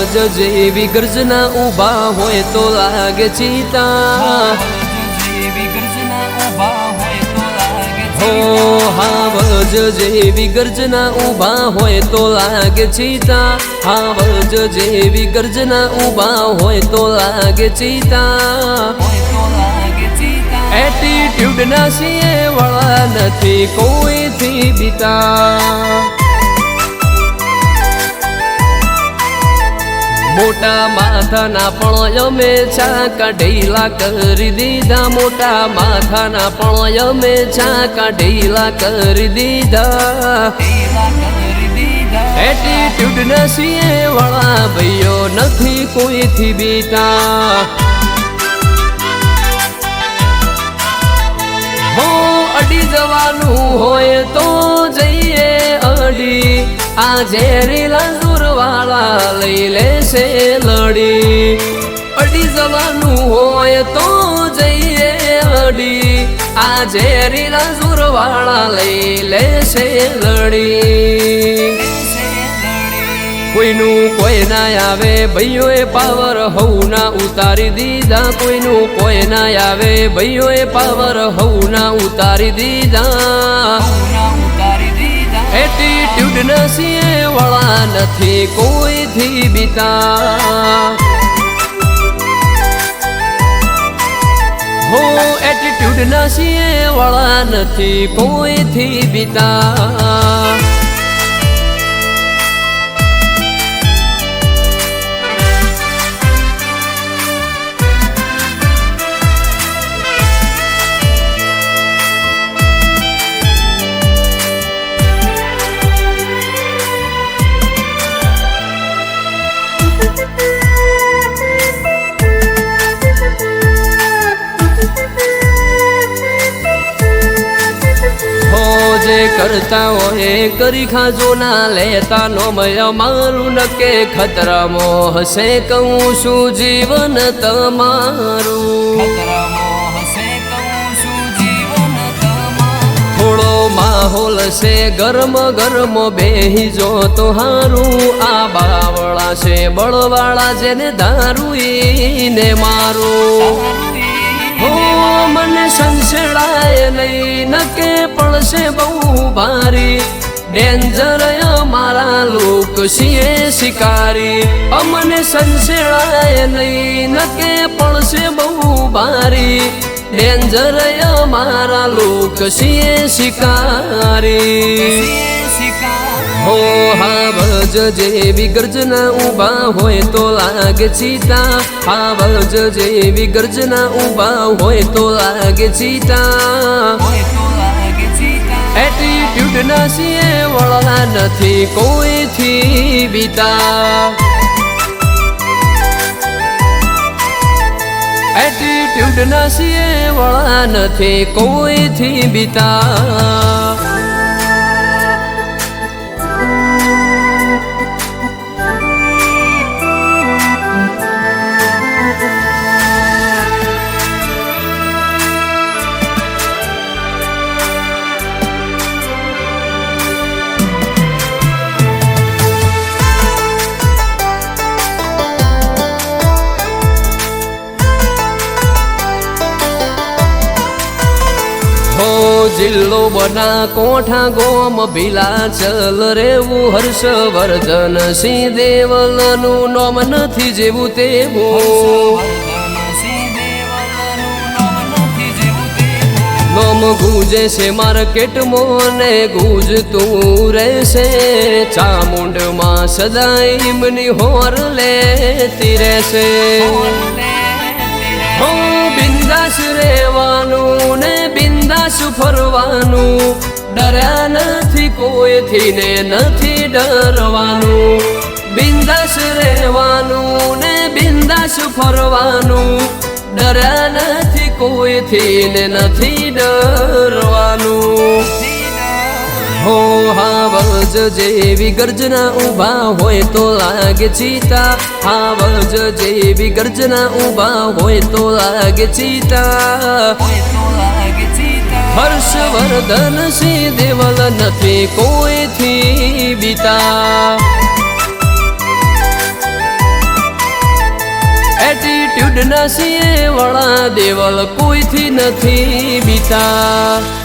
વજ જેવી ગર્જના ઊભા હોય તો લાગે ચીતા હો હા વજ જેવી ગર્જના ઊભા હોય તો લાગે ચીતા હા વજ જેવી ગર્જના ઊભા હોય તો લાગે ચીતા એટીટ્યુડ ના સિંહે વળા નથી કોઈથી બીતા મોટા માથાના પણ અમે છાકા ઢીલા કરી દીધા મોટા માથાના પણ અમે છાકા ઢીલા કરી દીધા એટીટ્યુડ ના સિંહે વળા ભાઈઓ નથી કોઈથી બીતા અડી જવાનું હોય તો જઈએ અડી આ ઝેરીલા દૂરવાળા લઈ લેશે લડી અડી જવાનું હોય તો જઈએ અડી આ ઝેરીલા દૂરવાળા લઈ લેશે લડી કોઈનું કોઈ ના આવે ભાઈઓએ પાવર હવ ના ઉતારી દીધા કોઈનું કોઈ ના આવે ભાઈઓએ પાવર હવ ના ઉતારી દીધા એટીટ્યુડ ના સિંહે વળા નથી કોઈથી બીતા હો એટીટ્યુડ ના સિંહે વળા નથી કોઈથી બીતા જે કરતા હોય કરી ખાજો ના લેતા નો મય મારું નકે ખતરામાં હશે કહું છું જીવન તમારું થોડો માહોલ છે ગરમ ગરમ બેહી જો તો હારું આ બાવળા છે બળવાળા જેને દારૂ ને મારું હો મને સંસેડાય નહીં નકે પડશે બહુ ભારી ડેન્જર મારા લોક સિંહે શિકારી અમને સંસેડાય નહીં નકે પડશે બહુ ભારી ડેન્જર મારા લોક સિંહે શિકારી હો હા વજ જેવી ગર્જના ઊભા હોય તો લાગે ચીતા હા વજ જેવી ગર્જના ઊભા હોય તો લાગે ચીતા એટીટ્યુડ ના સિંહે વળા નથી કોઈથી બીતા એટીટ્યુડ ના સિંહે વળા નથી કોઈથી બીતા જિલ્લો બના કોઠા ગોમ ભીલા ચલ રેવું હર્ષવર્ધન સિંહ દેવલનું નોમ નથી જેવું તેવું નોમ ગુજે છે માર્કેટમાં ને ગુજતું રહેશે ચામુંડમાં સદાય એમની હોર લેતી રહેશે હો બિંદાસ રહેવાનું ને બિંદાસ ફરવાનું ડર્યા નથી કોઈથી ને નથી ડરવાનું બિંદાસ રહેવાનું ને બિંદાસ ફરવાનું ડર્યા નથી કોઈથી ને નથી ડરવાનું હો હા વજ જેવી ગર્જના ઊભા હોય તો લાગે ચીતા હા વજ જેવી ગર્જના ઊભા હોય તો લાગે ચીતા હર્ષવર્ધન સિંહ દેવલ નથી કોઈથી બીતા એટીટ્યુડ ના છીએ વળા દેવલ કોઈથી નથી બીતા